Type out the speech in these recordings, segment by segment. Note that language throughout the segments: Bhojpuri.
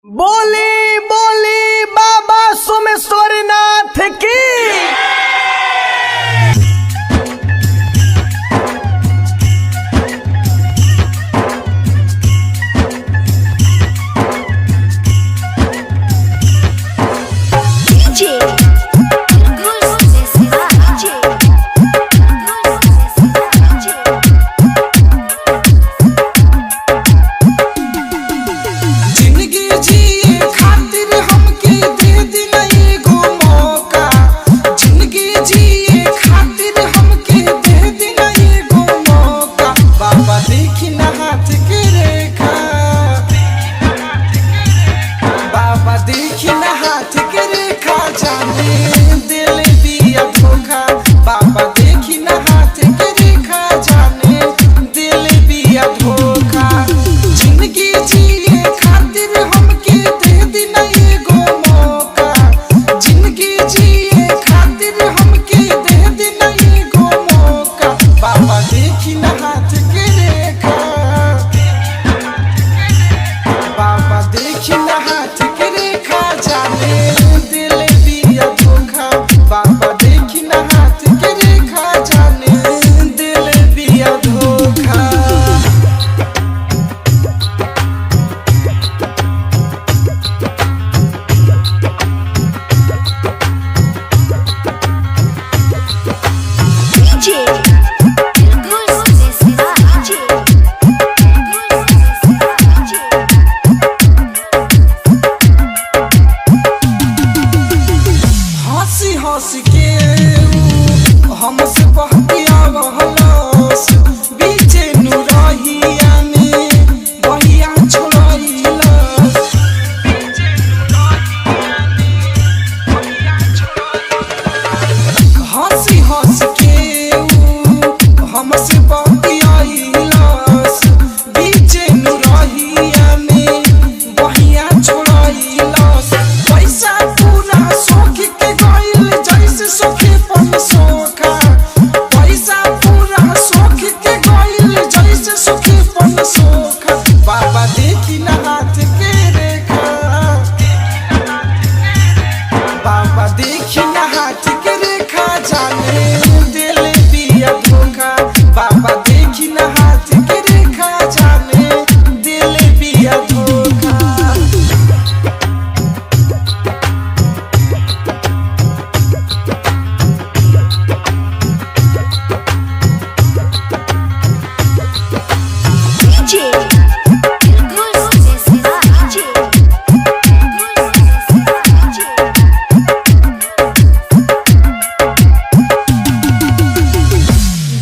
बोली बोली बाबा सोमेश्वरनाथ की। हमसे बीचे नुरहिया में बहिया हंसी हंस के हमसे बीचे नुरहिया में बहिया छोड़लस। पैसा पूरा सोख के गइल जैसे सोखे पन सोखा। पैसा पूरा सोख के गइल जैसे सोखे पन सोखा। बाबा देखी ना हाथ के रेखा। बाबा देखी ना हाथ के रेखा जाने दिल दिया धोखा। बाबा देखी ना हाथ के रेखा जाने दिल दिया धोखा।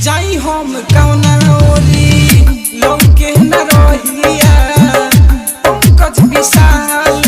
जाई हम कौना ओरी लौके न रहिया पंकज विशाल